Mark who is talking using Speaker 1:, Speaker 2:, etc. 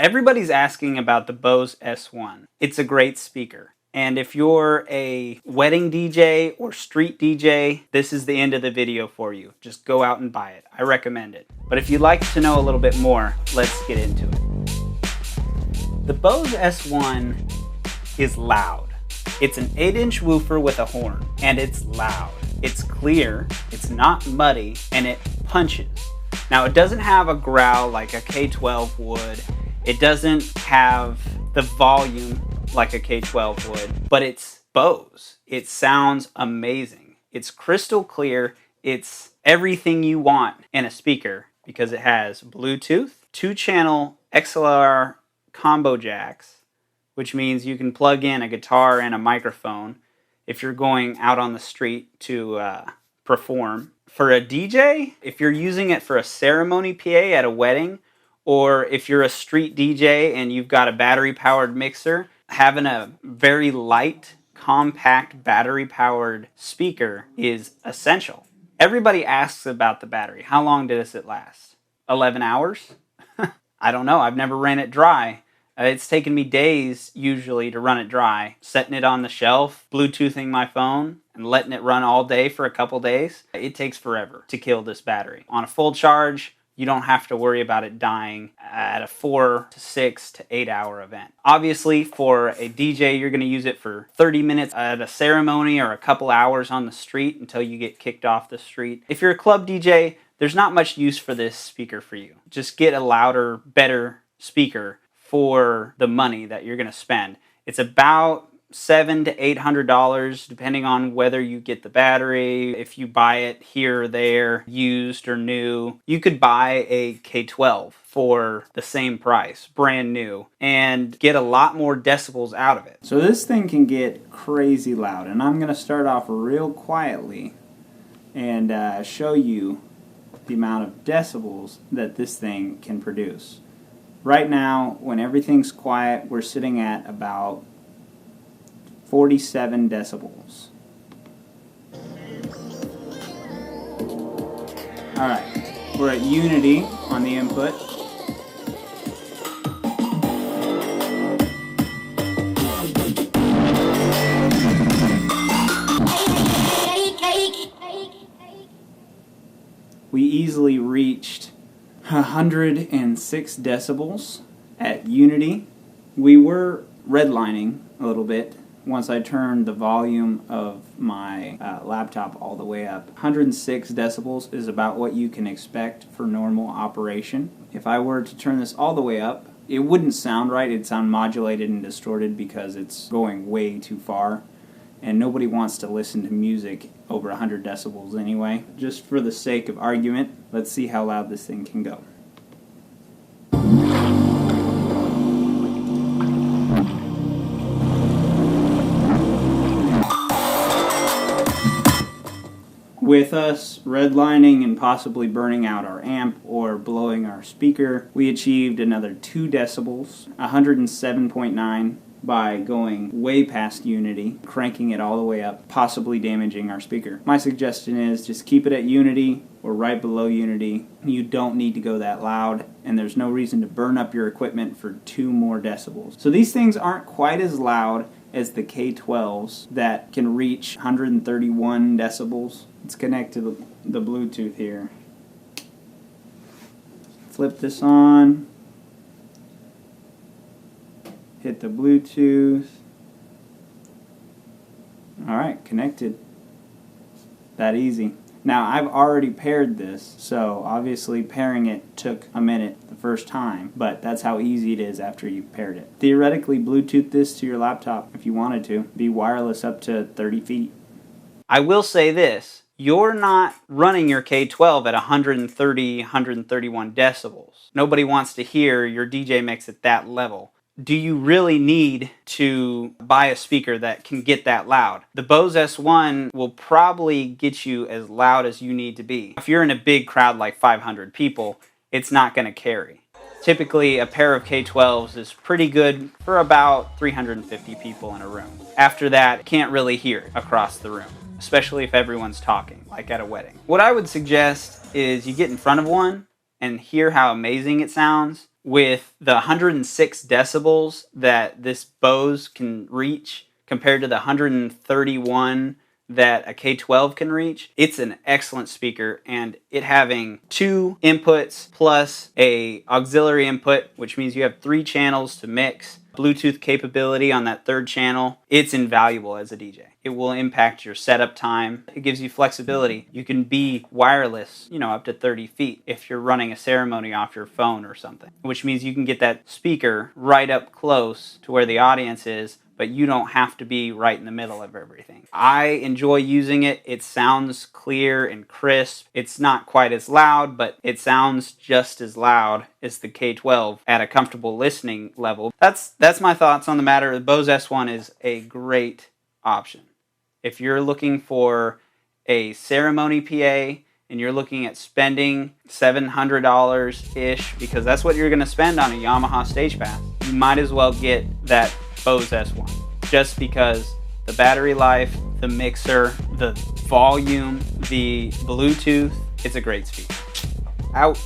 Speaker 1: Everybody's asking about the Bose S1. It's a great speaker. And if you're a wedding DJ or street DJ, this is the end of the video for you. Just go out and buy it. I recommend it. But if you'd like to know a little bit more, let's get into it. The Bose S1 is loud. It's an 8-inch woofer with a horn, and it's loud. It's clear, it's not muddy, and it punches. Now, it doesn't have a growl like a K12 would. It doesn't have the volume like a K12 would, but it's Bose. It sounds amazing. It's crystal clear. It's everything you want in a speaker because it has Bluetooth, 2-channel XLR combo jacks, which means you can plug in a guitar and a microphone if you're going out on the street to perform. For a DJ, if you're using it for a ceremony PA at a wedding, or if you're a street DJ and you've got a battery-powered mixer, having a very light, compact, battery-powered speaker is essential. Everybody asks about the battery. How long does it last? 11 hours? I don't know. I've never ran it dry. It's taken me days, usually, to run it dry. Setting it on the shelf, Bluetoothing my phone, and letting it run all day for a couple days. It takes forever to kill this battery. On a full charge, you don't have to worry about it dying at a 4 to 6 to 8 hour event. Obviously, for a DJ, you're going to use it for 30 minutes at a ceremony or a couple hours on the street until you get kicked off the street. If you're a club DJ, there's not much use for this speaker for you. Just get a louder, better speaker for the money that you're going to spend. It's about $700 to $800 depending on whether you get the battery. If you buy it here or there, used or new, you could buy a K12 for the same price, brand new, and get a lot more decibels out of it. So this thing can get crazy loud, and I'm going to start off real quietly and show you the amount of decibels that this thing can produce. Right now, when everything's quiet, we're sitting at about 47 decibels. Alright, we're at unity on the input. We easily reached 106 decibels at unity. We were redlining a little bit once I turned the volume of my laptop all the way up. 106 decibels is about what you can expect for normal operation. If I were to turn this all the way up, it wouldn't sound right. It'd sound modulated and distorted because it's going way too far. And nobody wants to listen to music over 100 decibels anyway. Just for the sake of argument, let's see how loud this thing can go. With us redlining and possibly burning out our amp or blowing our speaker, we achieved another 2 decibels, 107.9, by going way past unity, cranking it all the way up, possibly damaging our speaker. My suggestion is just keep it at unity or right below unity. You don't need to go that loud, and there's no reason to burn up your equipment for 2 more decibels. So these things aren't quite as loud as the K12s that can reach 131 decibels. Let's connect to the Bluetooth here. Flip this on. Hit the Bluetooth. Alright, connected. That easy. Now, I've already paired this, so obviously pairing it took a minute the first time, but that's how easy it is after you've paired it. Theoretically, Bluetooth this to your laptop if you wanted to. Be wireless up to 30 feet. I will say this. You're not running your K12 at 130, 131 decibels. Nobody wants to hear your DJ mix at that level. Do you really need to buy a speaker that can get that loud? The Bose S1 will probably get you as loud as you need to be. If you're in a big crowd like 500 people, it's not going to carry. Typically, a pair of K12s is pretty good for about 350 people in a room. After that, can't really hear it across the room, especially if everyone's talking, like at a wedding. What I would suggest is you get in front of one and hear how amazing it sounds with the 106 decibels that this Bose can reach compared to the 131 that a K12 can reach, it's an excellent speaker. And it having 2 inputs plus a auxiliary input, which means you have 3 channels to mix, Bluetooth capability on that 3rd channel, it's invaluable as a DJ. It will impact your setup time. It gives you flexibility. You can be wireless, up to 30 feet if you're running a ceremony off your phone or something, which means you can get that speaker right up close to where the audience is, but you don't have to be right in the middle of everything. I enjoy using it. It sounds clear and crisp. It's not quite as loud, but it sounds just as loud as the K12 at a comfortable listening level. That's my thoughts on the matter. The Bose S1 is a great option. If you're looking for a ceremony PA and you're looking at spending $700-ish, because that's what you're going to spend on a Yamaha stage pass, you might as well get that Bose S1, just because the battery life, the mixer, the volume, the Bluetooth, it's a great speaker. Out.